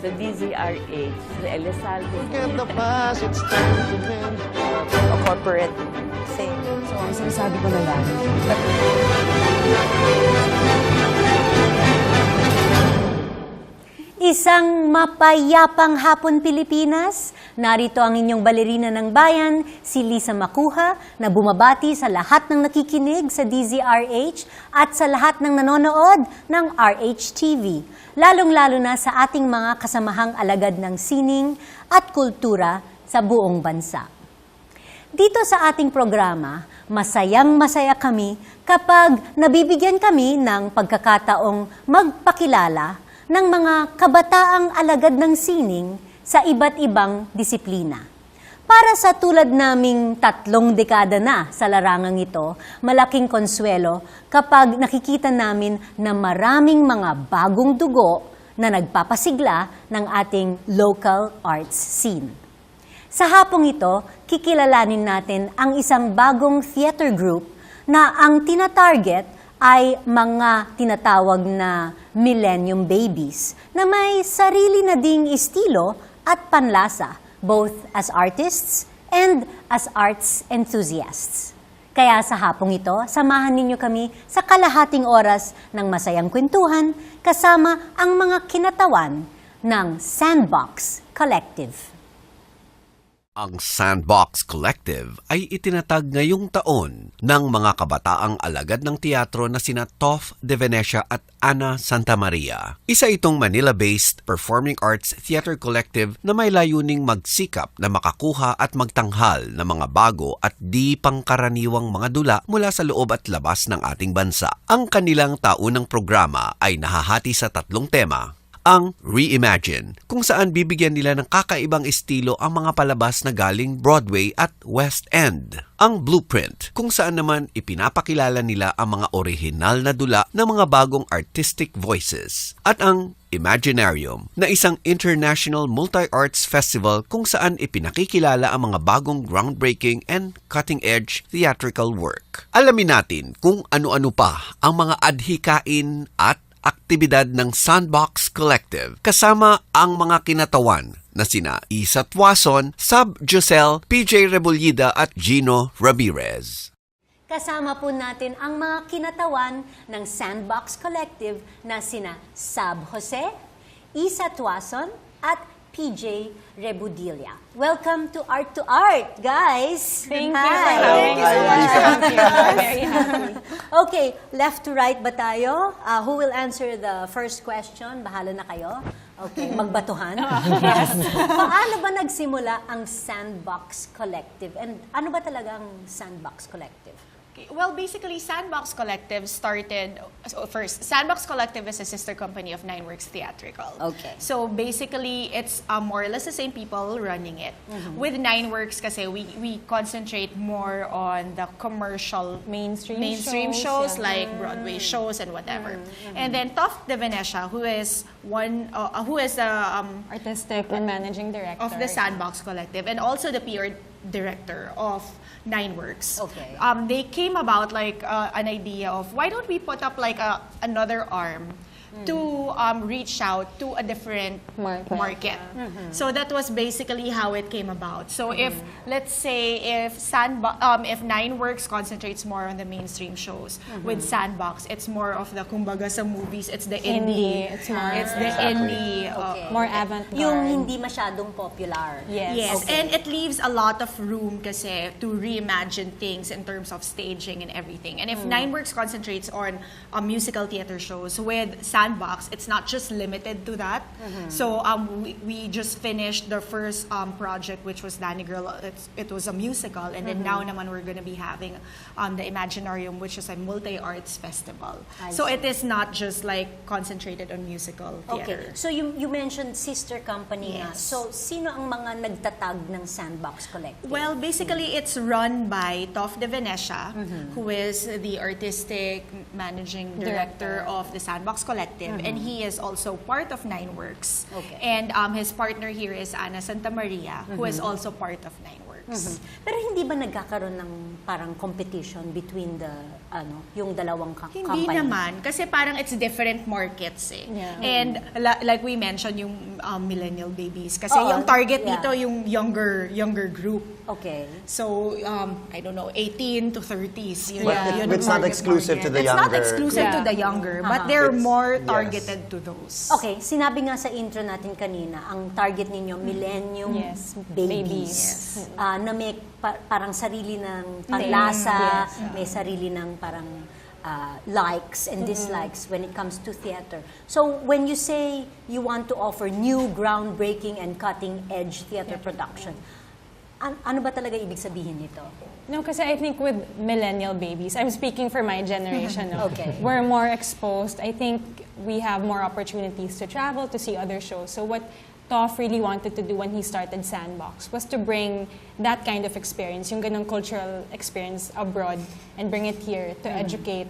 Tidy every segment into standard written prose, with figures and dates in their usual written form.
sa DZRH, sa Elizalde. Forget the past, it's time to mend. O corporate, same. So, ang sinasabi ko na lang, Isang mapayapang hapon Pilipinas, narito ang inyong balerina ng bayan, si Lisa Macuja, na bumabati sa lahat ng nakikinig sa DZRH at sa lahat ng nanonood ng RH-TV, lalong-lalo na sa ating mga kasamahang alagad ng sining at kultura sa buong bansa. Dito sa ating programa, masayang-masaya kami kapag nabibigyan kami ng pagkakataong magpakilala ng mga kabataang alagad ng sining sa iba't ibang disiplina. Para sa tulad naming 3 dekada na sa larangang ito, malaking konsuelo kapag nakikita namin na maraming mga bagong dugo na nagpapasigla ng ating local arts scene. Sa hapong ito, kikilalanin natin ang isang bagong theater group na ang tinatarget ay mga tinatawag na millennium babies na may sarili na ding estilo at panlasa, both as artists and as arts enthusiasts. Kaya sa hapong ito, samahan ninyo kami sa kalahating oras ng masayang kwentuhan kasama ang mga kinatawan ng Sandbox Collective. Ang Sandbox Collective ay itinatag ngayong taon ng mga kabataang alagad ng teatro na sina Toph de Venecia at Ana Santamaria. Isa itong Manila-based performing arts theater collective na may layuning magsikap na makakuha at magtanghal ng mga bago at di pangkaraniwang mga dula mula sa loob at labas ng ating bansa. Ang kanilang taunang programa ay nahahati sa 3 tema. Ang Reimagine, kung saan bibigyan nila ng kakaibang estilo ang mga palabas na galing Broadway at West End. Ang Blueprint, kung saan naman ipinapakilala nila ang mga orihinal na dula ng mga bagong artistic voices. At ang Imaginarium, na isang international multi-arts festival kung saan ipinakikilala ang mga bagong groundbreaking and cutting-edge theatrical work. Alamin natin kung ano-ano pa ang mga adhikain at aktibidad ng Sandbox Collective kasama ang mga kinatawan na sina Isa Tuason, Sab Josel, PJ Rebolida at Gino Ramirez. Kasama po natin ang mga kinatawan ng Sandbox Collective na sina Sab Jose, Isa Tuason at PJ Rebudilia. Welcome to Art2art, guys! Thank you. Hi. Thank you so much for having us. Very happy. Okay, left to right ba tayo? Who will answer the first question? Bahala na kayo. Okay, magbatuhan. Yes. Paano ba nagsimula ang Sandbox Collective? And ano ba talaga ang Sandbox Collective? Okay. Well, basically, Sandbox Collective started, first, Sandbox Collective is a sister company of Nineworks Theatrical. Okay. So basically, it's more or less the same people running it. With Nineworks, kasi we concentrate more on the commercial mainstream shows like Broadway shows and whatever. And then Toph de Venecia, who is the artistic and managing director of the Sandbox Collective and also the PR director of Nineworks. Okay. They came about like an idea of why don't we put up like another arm to reach out to a different market. So that was basically how it came about. So if let's say if Nineworks concentrates more on the mainstream shows, with Sandbox it's more of the kumbaga sa movies, it's the indie. It's more the indie. Okay. more avant-garde. Yung hindi masyadong popular. Yes, Okay. and it leaves a lot of room kasi to reimagine things in terms of staging and everything. And if Nineworks concentrates on musical theater shows, with Sandbox, it's not just limited to that. So we just finished the first project, which was Danny Girl. It was a musical, and then now naman we're going to be having the Imaginarium, which is a multi-arts festival. So it is not just like concentrated on musical theater. Okay. So you mentioned sister company nga. Yes. So sino ang mga nagtatag ng Sandbox Collective? Well, basically, it's run by Toph de Venecia, who is the artistic managing director of the Sandbox Collective, and he is also part of Nineworks. Okay. And his partner here is Ana Santamaria, who is also part of Nineworks. works. Pero hindi ba nagkakaroon ng parang competition between yung dalawang company? Hindi naman. Kasi parang it's different markets eh. Yeah. And like we mentioned, yung millennial babies. Kasi Oo, yung target yeah. dito, yung younger group. Okay. So, I don't know, 18 to 30s. Yun, But yun it's ang not target exclusive to the market. younger. It's not exclusive to Yeah. the younger, but they're It's- more yes. targeted to those. Okay, sinabi nga sa intro natin kanina, ang target ninyo, millennium Yes, babies. babies. Na may parang sarili ng panglasa, Yes. may sarili ng parang likes and dislikes when it comes to theater. So when you say you want to offer new, groundbreaking, and cutting-edge theater production, ano ba talaga ibig sabihin nito? No, kasi I think with millennial babies, I'm speaking for my generation. No? Okay. We're more exposed. I think we have more opportunities to travel, to see other shows. So what Toph really wanted to do when he started Sandbox was to bring that kind of experience, yung ganong cultural experience abroad, and bring it here to educate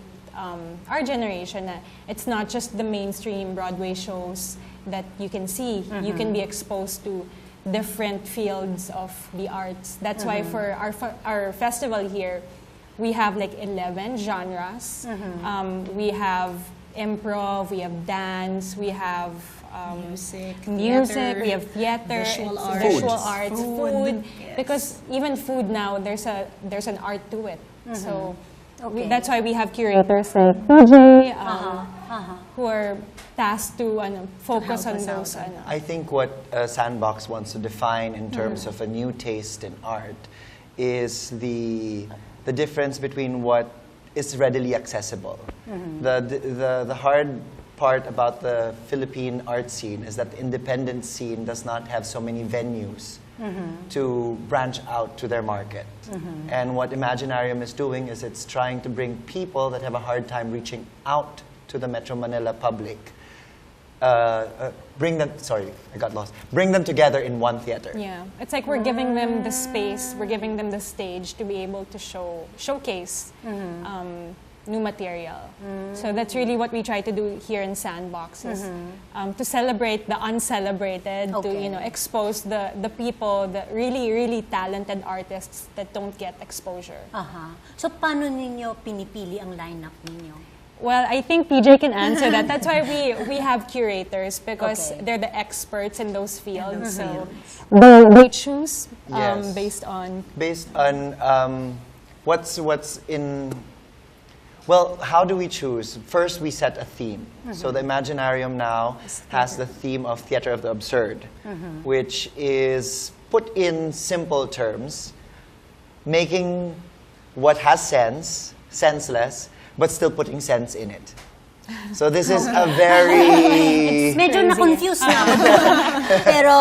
our generation. Na it's not just the mainstream Broadway shows that you can see. You can be exposed to different fields of the arts. That's why for our festival here, we have like 11 genres. We have improv, we have dance, we have Music, music, we have theater, visual visual arts. arts, Food. food. Yes. Because even food now, there's an art to it. So Okay. that's why we have curators like PJ, who are tasked to focus help on us out those. on I think what Sandbox wants to define in terms of a new taste in art is the difference between what is readily accessible. The hard part about the Philippine art scene is that the independent scene does not have so many venues to branch out to their market. And what Imaginarium is doing is it's trying to bring people that have a hard time reaching out to the Metro Manila public. Bring them together in one theater. Yeah, it's like we're giving them the space, we're giving them the stage to be able to showcase new material. So that's really what we try to do here in Sandbox, is to celebrate the uncelebrated, Okay. to expose the people, the really, really talented artists that don't get exposure. So paano ninyo pinipili ang lineup ninyo? Well, I think PJ can answer that. That's why we have curators, because Okay. they're the experts in those fields. So they choose Yes. based on. Based on what's in. Well, how do we choose? First, we set a theme. So the Imaginarium now has the theme of Theater of the Absurd, which is, put in simple terms, making what has sense, senseless, but still putting sense in it. So this is a very... Medyo na-confuse na ako. Pero,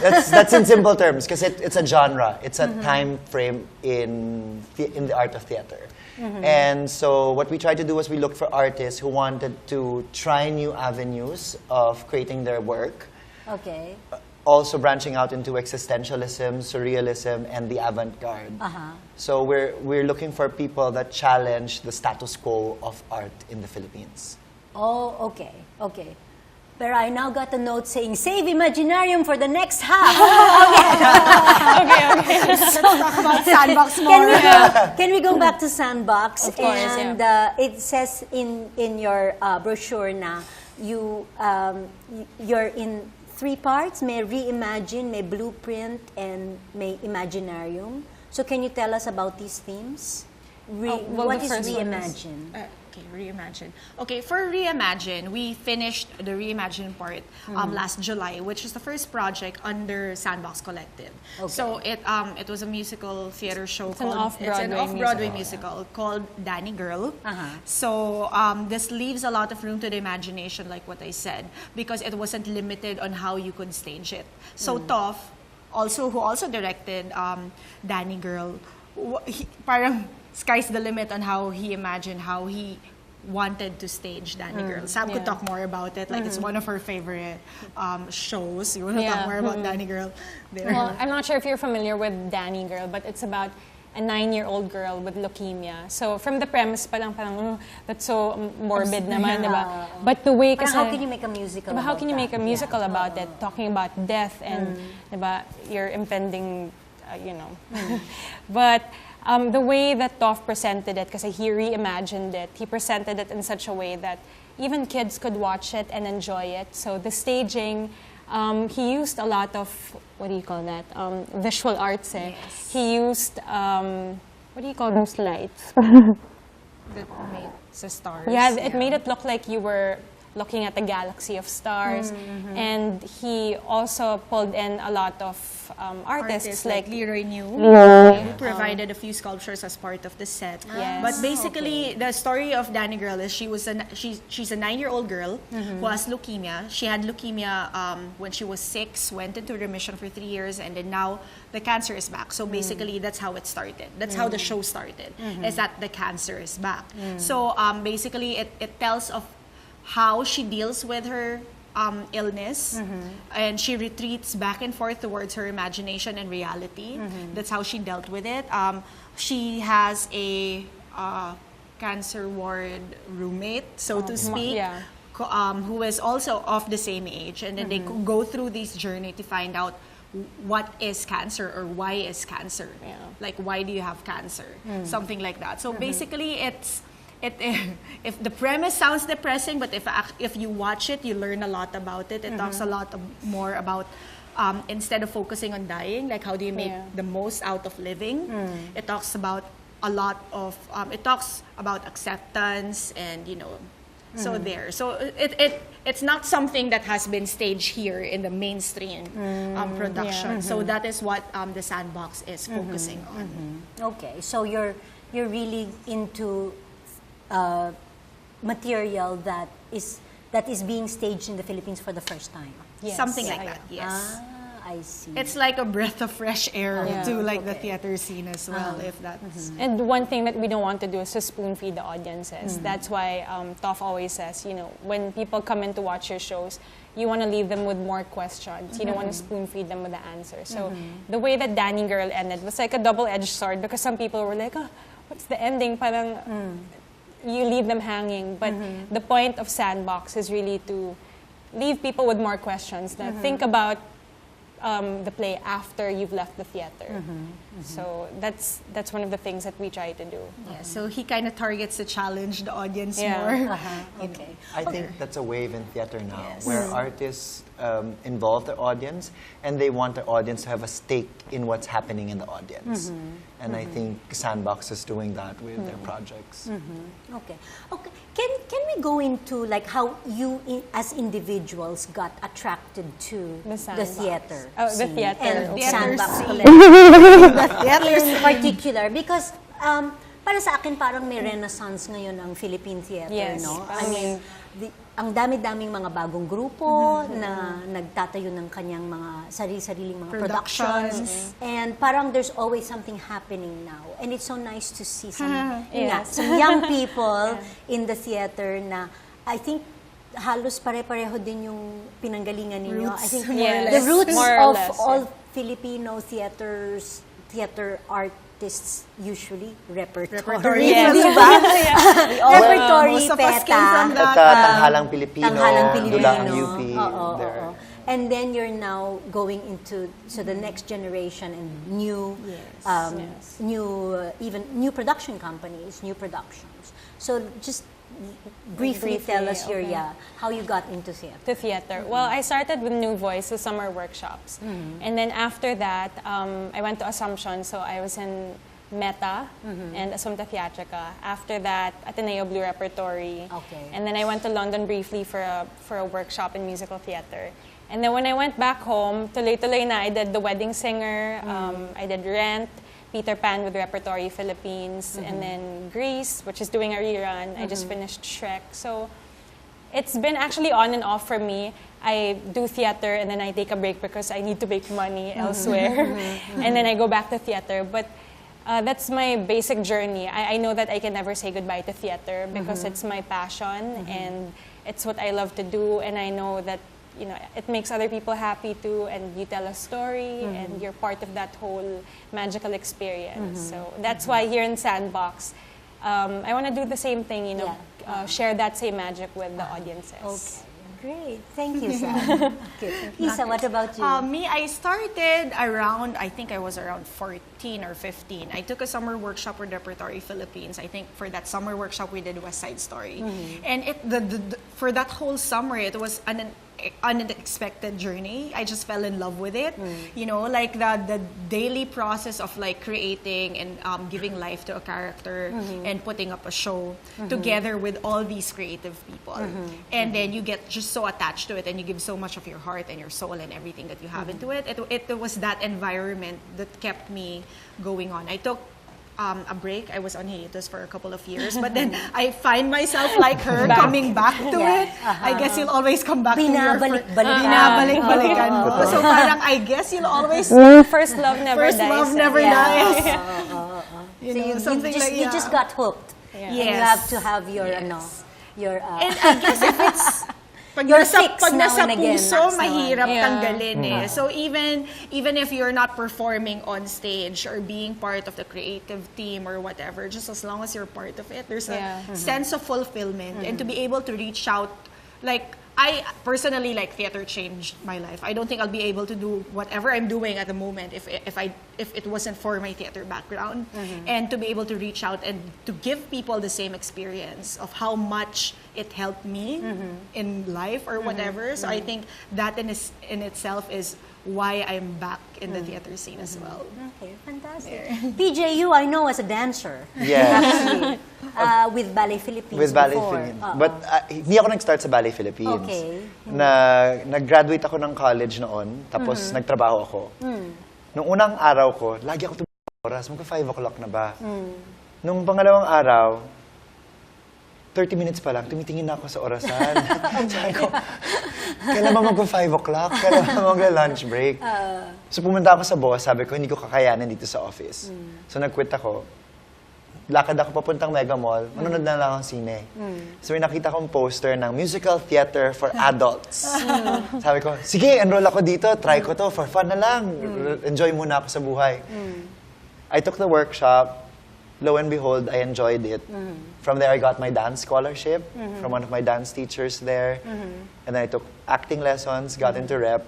That's in simple terms, because it's a genre. It's a time frame in the art of theater. And so what we tried to do was we looked for artists who wanted to try new avenues of creating their work, okay. also branching out into existentialism, surrealism, and the avant-garde. So we're looking for people that challenge the status quo of art in the Philippines. Oh, okay. Okay. But I now got a note saying, save Imaginarium for the next half. Let's talk about Sandbox more. Can we go back to Sandbox? Of course, and it says in your brochure na you're in 3 parts. May reimagine, may blueprint, and may Imaginarium. So can you tell us about these themes? Well, What the is first one is- reimagine? Okay, reimagine. Okay, for reimagine, we finished the reimagine part last July, which is the first project under Sandbox Collective. Okay. So it was a musical theater show It's an called off-Broadway musical called Danny Girl. Uh-huh. So this leaves a lot of room to the imagination, like what I said, because it wasn't limited on how you could stage it. So Toph, who also directed Danny Girl, parang sky's the limit on how he imagined how he wanted to stage Danny Girl. Sam could Yeah. talk more about it. Like, it's one of her favorite shows. You want to talk Yeah. more about Danny Girl? There. Well, I'm not sure if you're familiar with Danny Girl, but it's about a 9-year-old girl with leukemia. So from the premise parang that's so morbid naman, diba? But the way kasi, how can you make a musical diba, about how can you make a that? musical about it, talking about death and diba, your impending, you know. But the way that Toph presented it, kasi he reimagined it, he presented it in such a way that even kids could watch it and enjoy it. So the staging, he used a lot of, what do you call that, visual arts. Yes. He used, what do you call those lights? That made the stars. Yeah, it made it look like you were looking at a galaxy of stars. And he also pulled in a lot of artists like Leroy New, who provided a few sculptures as part of the set. Yes. But basically, the story of Danny Girl is she's a 9-year-old girl who has leukemia. She had leukemia when she was 6, went into remission for 3 years, and then now the cancer is back. So basically, that's how it started. That's how the show started, is that the cancer is back. So basically, it tells of how she deals with her illness, and she retreats back and forth towards her imagination and reality. That's how she dealt with it. She has a cancer ward roommate, so to speak, yeah. Who is also of the same age, and then they go through this journey to find out what is cancer or why is cancer. Yeah. Like, why do you have cancer? Something like that. So basically, if the premise sounds depressing, but if you watch it, you learn a lot about it. It talks a lot more about instead of focusing on dying, like how do you make the most out of living. It talks about a lot of it talks about acceptance and so there. So it's not something that has been staged here in the mainstream production. So that is what the Sandbox is focusing on. Okay, so you're really into material that is being staged in the Philippines for the first time. Yes. Something like that, yes. I see. It's like a breath of fresh air Yeah. to like the theater scene as well, if that's... And one thing that we don't want to do is to spoon feed the audiences. That's why Toph always says, when people come in to watch your shows, you want to leave them with more questions. You don't want to spoon feed them with the answers. So the way that Danny Girl ended was like a double-edged sword, because some people were like, what's the ending? Parang you leave them hanging. But the point of Sandbox is really to leave people with more questions. That think about the play after you've left the theater. So that's one of the things that we try to do. Yeah, so he kind of targets to challenge the audience Yeah. more. Okay. I think that's a wave in theater now, Yes. where artists involve the audience and they want the audience to have a stake in what's happening in the audience. And I think Sandbox is doing that with their projects. Okay. Can we go into like how you as individuals got attracted to The the Sandbox. theater Oh, the scene theater. and Okay. Sandbox Theater Collective in particular, because para sa akin parang may renaissance ngayon ang Philippine theater, Yes. no? I mean, ang dami-daming mga bagong grupo na nagtatayo ng kanyang mga sarili-sariling mga productions. And parang there's always something happening now. And it's so nice to see some young people in the theater na I think halos pare-pareho din yung pinanggalingan ninyo. I think Yes. the roots More or of less, all Filipino theater artists usually repertory. Yes. Di ba? Repertory, Most of us came PETA. from that. Tanghalang Pilipino, Tanghalang Pilipino. Dulang UP. there. Oo. And then you're now going into the next generation and new, new production companies, new productions. So just briefly tell us how you got into theater. To theater. Well, I started with New Voice, the summer workshops. And then after that, I went to Assumption, so I was in Meta and Assumpta Theatrica. After that, Ateneo Blue Repertory. Okay. And then I went to London briefly for a workshop in musical theater. And then when I went back home, tuloy-tuloy na, I did The Wedding Singer, I did Rent, Peter Pan with Repertory Philippines, and then Grease, which is doing a rerun. I just finished Shrek. So it's been actually on and off for me. I do theater and then I take a break because I need to make money elsewhere. And then I go back to theater. But that's my basic journey. I know that I can never say goodbye to theater because it's my passion and it's what I love to do. And I know that it makes other people happy too, and you tell a story, and you're part of that whole magical experience. So that's why here in Sandbox, I want to do the same thing, share that same magic with the audiences. Okay. Great. Thank you, Sam. Okay. Isa, what about you? Me, I started around, I think I was around 14 or 15. I took a summer workshop with Repertory Philippines. I think for that summer workshop, we did West Side Story. And for that whole summer, it was an unexpected journey. I just fell in love with it. Like the daily process of like creating and giving life to a character and putting up a show together with all these creative people. And then you get just so attached to it, and you give so much of your heart and your soul and everything that you have into it. It was that environment that kept me going on. I took a break. I was on hiatus for a couple of years, but then I find myself like her coming back to it. I guess you'll always come back to your binabalik-balikan mo. So parang I guess you'll always First love never dies. First love never dies. You just got hooked. Yes. And you have to have your your And I guess if it's pag Your nasa, fix pag now nasa and again, puso, Max, mahirap Yeah. tanggalin eh. So even if you're not performing on stage or being part of the creative team or whatever, just as long as you're part of it, there's a sense of fulfillment. And to be able to reach out, like, I personally, like, theater changed my life. I don't think I'll be able to do whatever I'm doing at the moment if it wasn't for my theater background. And to be able to reach out and to give people the same experience of how much it helped me in life or whatever. So I think that in itself is why I'm back in the theater scene as well. Okay, fantastic. PJU, I know as a dancer. Yes. Actually, with Ballet Philippines With Ballet before. Philippines. But hindi ako nag-start sa Ballet Philippines. Okay. Nag-graduate ako ng college noon, tapos nagtrabaho ako. Nung unang araw ko, lagi ako oras, magka 5 o'clock na ba? Nung pangalawang araw, 30 minutes pa lang, tumitingin na ako sa orasan. Sabi ko, kailan ba mag-5 o'clock? Kailan ba mag-lunch break? So pumunta ako sa boss, sabi ko, hindi ko kakayanan dito sa office. So nag-quit ako. Lakad ako papuntang Mega Mall, manonood na lang akong sine. So may nakita kong poster ng musical theater for adults. Sabi ko, sige, enroll ako dito, try ko to, for fun na lang. Enjoy muna ako sa buhay. I took the workshop. Lo and behold, I enjoyed it. From there, I got my dance scholarship from one of my dance teachers there. And then I took acting lessons, got into rep.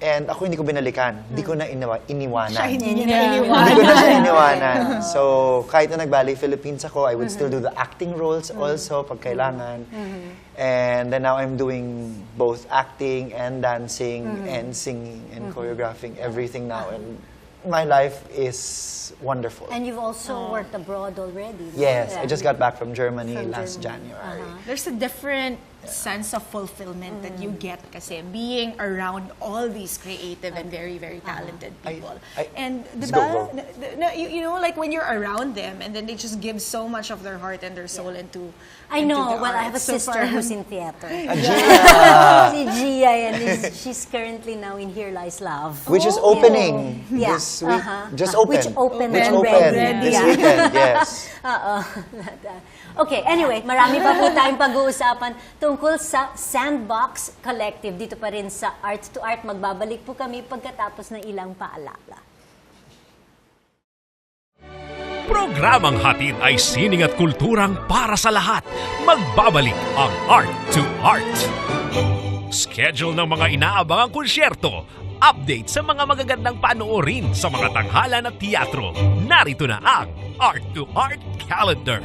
And ako hindi ko binalikan. Hindi ko na iniwanan. Hindi Hindi ko na siya iniwanan. So, kahit na nag-Ballet Philippines ako, I would still do the acting roles also pag kailangan. And then now I'm doing both acting and dancing and singing and choreographing everything now. And my life is wonderful. And you've also worked abroad already. No? Yes, Yeah. I just got back from Germany From last Germany. January. There's a different sense of fulfillment that you get kasi being around all these creative and very, very talented people. And Let's diba, go. you know, like when you're around them and then they just give so much of their heart and their soul into I know. the Well, I art. have a So sister parang- who's in theater. Gia, Si Gia, and she's currently now in Here Lies Love. which is opening Yeah. this week. Just open. Which opened Which and opened ready. this Yeah. weekend, yes. Okay, anyway, marami pa po tayong pag-uusapan tungkol sa Sandbox Collective. Dito pa rin sa Art2art. Magbabalik po kami pagkatapos ng ilang paalala. Programang hatid ay sining at kulturang para sa lahat. Magbabalik ang Art2art. Schedule ng mga inaabangang konsyerto. Update sa mga magagandang panoorin sa mga tanghalan at teatro. Narito na ang Art2art Calendar.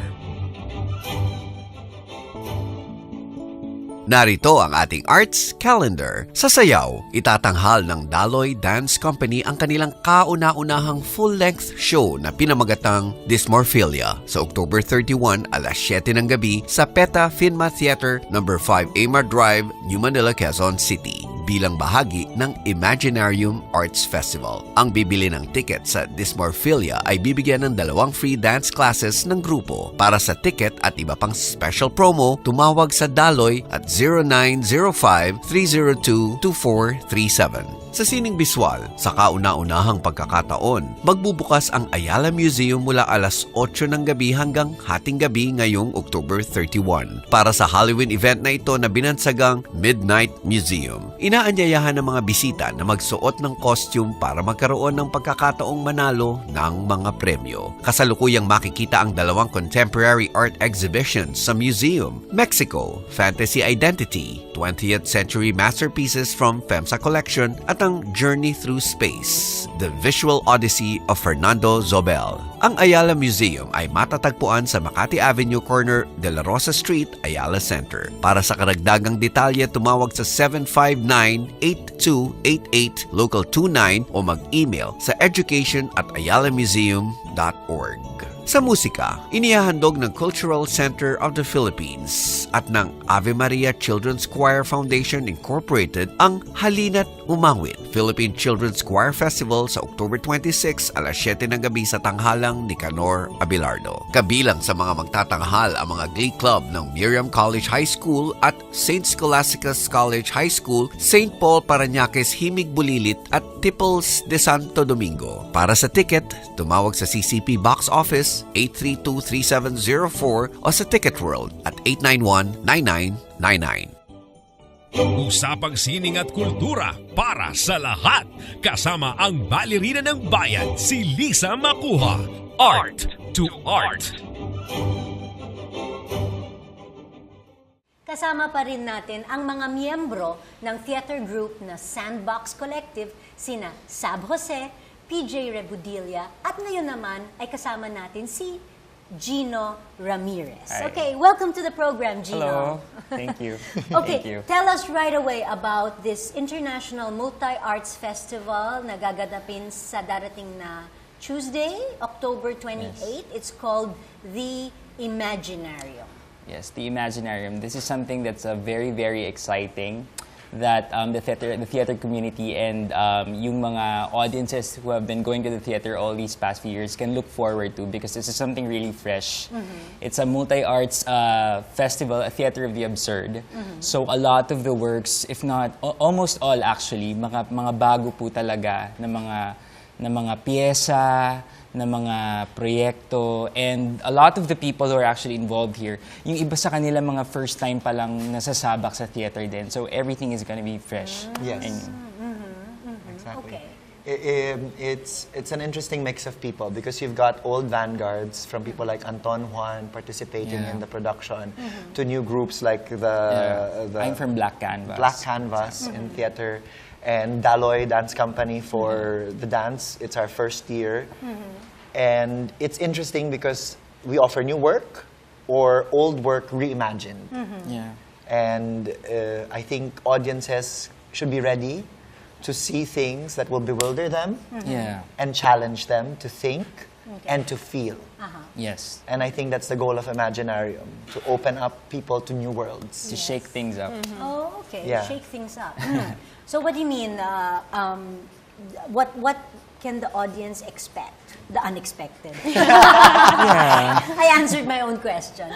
Narito ang ating arts calendar. Sa sayaw, itatanghal ng Daloy Dance Company ang kanilang kauna-unahang full-length show na pinamagatang Dysmorphilia sa October 31 alas 7 ng gabi sa PETA Finma Theater No. 5 Amar Drive, New Manila, Quezon City bilang bahagi ng Imaginarium Arts Festival. Ang bibili ng ticket sa Dysmorphilia ay bibigyan ng 2 free dance classes ng grupo. Para sa ticket at iba pang special promo, tumawag sa Daloy at 0905-302-2437. Sa sining biswal, sa kauna-unahang pagkakataon, magbubukas ang Ayala Museum mula alas 8 ng gabi hanggang hating gabi ngayong October 31 para sa Halloween event na ito na binansagang Midnight Museum. Inaanyayahan ng mga bisita na magsuot ng costume para magkaroon ng pagkakataong manalo ng mga premyo. Kasalukuyang makikita ang dalawang contemporary art exhibitions sa museum: Mexico, Fantasy Identity, 20th Century Masterpieces from FEMSA Collection at ang Journey Through Space, The Visual Odyssey of Fernando Zobel. Ang Ayala Museum ay matatagpuan sa Makati Avenue corner de la Rosa Street, Ayala Center. Para sa karagdagang detalye, tumawag sa 759-8288 local 29 o mag-email sa education@ayalamuseum.org. Sa musika, inihahandog ng Cultural Center of the Philippines at ng Ave Maria Children's Choir Foundation Incorporated ang Halina't Umawit Philippine Children's Choir Festival sa October 26 alas 7 ng gabi sa tanghalang ni Canor Abelardo. Kabilang sa mga magtatanghal ang mga glee club ng Miriam College High School at St. Scholastica's College High School, St. Paul Parañaques Himig Bulilit at Tipples de Santo Domingo. Para sa ticket, tumawag sa CCP Box Office 832-3704 o sa Ticket World at 891-9999. Usapang sining at kultura para sa lahat. Kasama ang balerina ng bayan, si Lisa Macuja. Art2art. Kasama pa rin natin ang mga miyembro ng theater group na Sandbox Collective, sina Sab Jose, PJ Rebudilla, at ngayon naman ay kasama natin si Gino Ramirez. Hi. Okay, welcome to the program, Gino. Hello. Thank you. Okay, Thank you. tell us right away about this International Multi-Arts Festival na gaganapin sa darating na Tuesday, October 28. Yes. It's called The Imaginarium. Yes, the Imaginarium. This is something that's very, very exciting that the theater community and yung mga audiences who have been going to the theater all these past few years can look forward to, because this is something really fresh. It's a multi-arts festival, a theater of the absurd. So a lot of the works, if not almost all actually, mga bago po talaga na mga piyesa, na mga proyekto, and a lot of the people who are actually involved here, yung iba sa kanila mga first time pa lang nasasabak sa theater din. So everything is gonna be fresh. Yes. And, Exactly. Okay. It's an interesting mix of people because you've got old vanguards from people like Anton Juan participating Yeah. in the production to new groups like the I'm from Black Canvas. Black Canvas in theater, and Daloy Dance Company for the dance. It's our first year. And it's interesting because we offer new work or old work reimagined. Yeah. And I think audiences should be ready to see things that will bewilder them Yeah. and challenge them to think and to feel. Yes. And I think that's the goal of Imaginarium, to open up people to new worlds. To shake things up. Oh, okay. Yeah. Shake things up. So what do you mean? What can the audience expect? The unexpected. I answered my own question.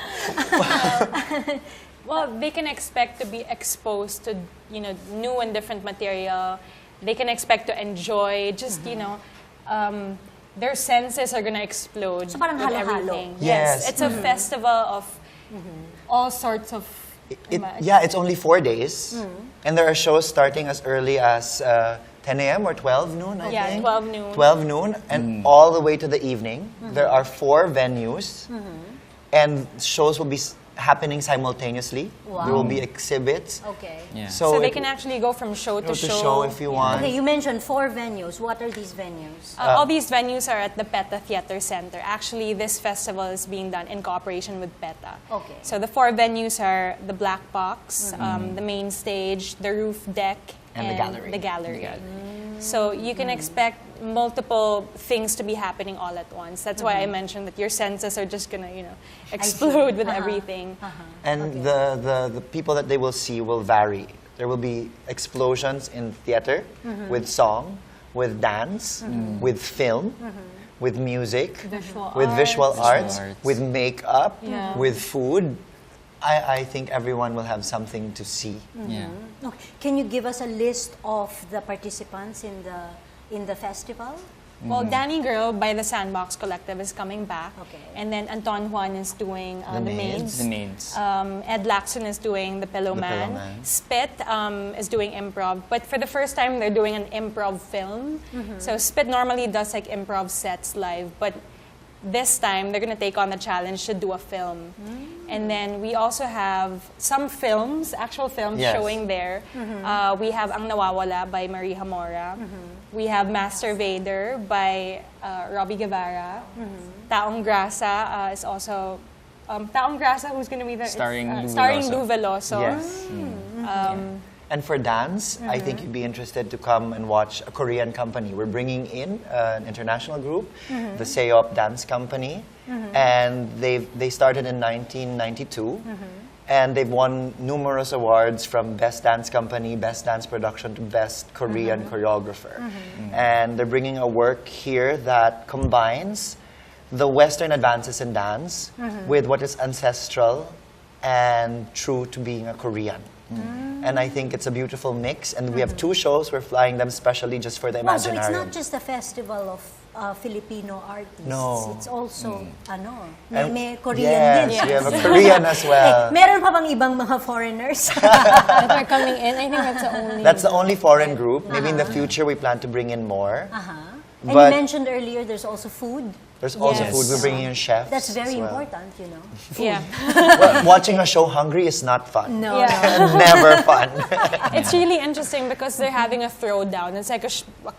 Well, they can expect to be exposed to, new and different material. They can expect to enjoy, just, their senses are gonna explode So parang with halo-halo. everything. Yes. It's a festival of all sorts of... Yeah, it's only 4 days. And there are shows starting as early as 10 a.m. or 12 noon, I Yeah, think. 12 noon. 12 noon, and all the way to the evening. There are 4 venues, and shows will be happening simultaneously. Wow. There will be exhibits. Okay. Yeah. So they can actually go from show go to to show. show if you want. Okay, you mentioned 4 venues. What are these venues? All these venues are at the PETA Theater Center. Actually, this festival is being done in cooperation with PETA. Okay. So the 4 venues are the Black Box, the main stage, the roof deck, And the gallery. So you can expect multiple things to be happening all at once. That's why I mentioned that your senses are just gonna, explode with everything. And the people that they will see will vary. There will be explosions in theater with song, with dance, with film, with music, Visual with visual arts, arts. with makeup, Yeah. with food. I think everyone will have something to see. Yeah. Okay. Can you give us a list of the participants in the festival? Well, Danny Girl by the Sandbox Collective is coming back. Okay. And then Anton Juan is doing The the Maids. Maids. The Maids. Ed Lacson is doing the Pillow The Man. Pillow Man. Spit is doing improv. But for the first time, they're doing an improv film. So Spit normally does like improv sets live. But this time, they're going to take on the challenge to do a film. And then we also have some films, actual films Yes. showing there. We have Ang Nawawala by Marie Hamora. We have Master Vader by Robbie Guevara. Taong Grasa is also... Taong Grasa, who's going to be there? Starring Lou starring Veloso. Lou Veloso. Yes. And for dance, I think you'd be interested to come and watch a Korean company. We're bringing in an international group, the Seop Dance Company, and they started in 1992, and they've won numerous awards from Best Dance Company, Best Dance Production to Best Korean Choreographer. And they're bringing a work here that combines the Western advances in dance with what is ancestral and true to being a Korean. And I think it's a beautiful mix. And we have 2 shows. We're flying them specially just for the Wow, so Imaginarium. it's not just a festival of Filipino artists. No. It's also, And- may Korean yes, din. we have a Korean as well. Meron pa bang ibang mga foreigners? That are coming in. I think that's the only... That's the only foreign group. Maybe in the future we plan to bring in more. And But- you mentioned earlier there's also food. There's also Yes. food. We're bringing in chefs. That's very as well. important, you know. Yeah. Well, watching a show hungry is not fun. No. Yeah. Never fun. It's really interesting because they're having a throwdown. It's like a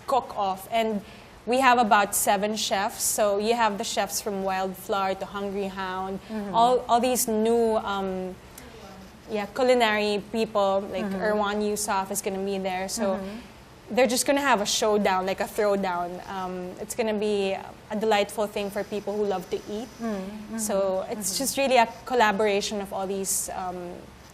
cook-off. And we have about 7 chefs. So you have the chefs from Wildflower to Hungry Hound. All these new culinary people, like Erwan Yusuf is going to be there. So they're just going to have a showdown, like a throwdown. It's going to be a delightful thing for people who love to eat. So it's just really a collaboration of all these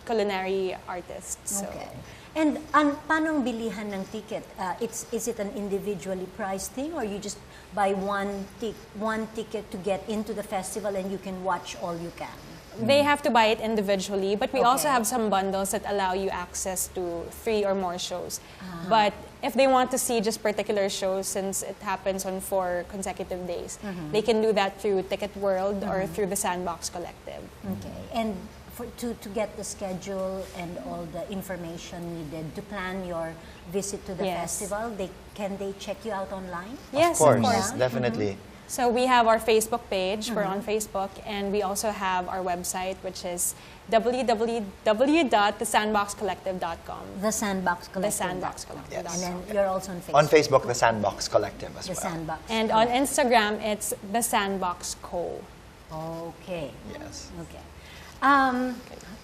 culinary artists. So. Okay. And paano ang bilihan ng ticket? Is it an individually priced thing, or you just buy one ticket to get into the festival and you can watch all you can? They have to buy it individually, but we also Okay. have some bundles that allow you access to 3 or more shows. But if they want to see just particular shows, since it happens on 4 consecutive days, they can do that through Ticket World or through the Sandbox Collective. Okay. And to get the schedule and all the information needed to plan your visit to the Yes. festival, can they check you out online? Yes, Of course, of course. definitely. So we have our Facebook page. We're on Facebook, and we also have our website, which is www.thesandboxcollective.com. The Sandbox Collective. Thesandboxcollective.com. And then you're also on Facebook. On Facebook, the Sandbox Collective as The well. Sandbox. And on Instagram, it's the Sandbox Co. Okay. Yes. Okay.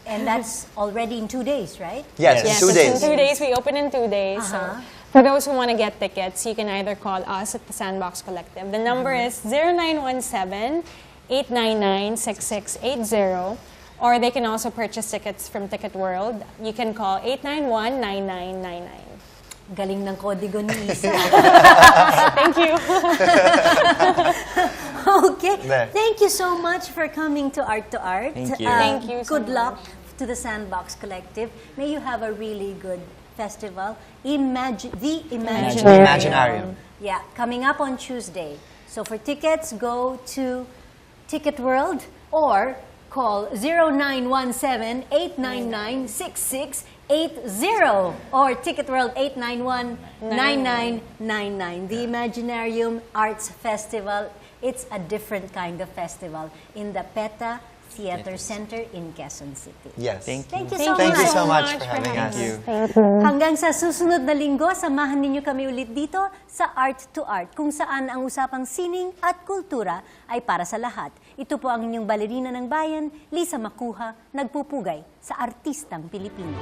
And that's already in 2 days, right? Yes, Yes. in 2 it's days. in 2 days. We open in 2 days. So for those who want to get tickets, you can either call us at the Sandbox Collective. The number is 0917-899-6680. Or they can also purchase tickets from Ticket World. You can call 891-9999. Galing ng kodigo ni Isa. Thank you. Okay. There. Thank you so much for coming to Art2art. Thank you. Thank you so Good luck to the Sandbox Collective. May you have a really good festival. The Imaginarium. Yeah, coming up on Tuesday. So for tickets, go to Ticket World or call 0917-899-6680 or Ticket World 891-9999. The Imaginarium Arts Festival. It's a different kind of festival in the PETA Theater Center in Quezon City. Yes. Thank you. Thank you so Thank much. you so much much for for having us. Thank you. Hanggang sa susunod na linggo, samahan ninyo kami ulit dito sa Art2art, kung saan ang usapang sining at kultura ay para sa lahat. Ito po ang inyong balerina ng bayan, Lisa Macuja, nagpupugay sa artistang Pilipino.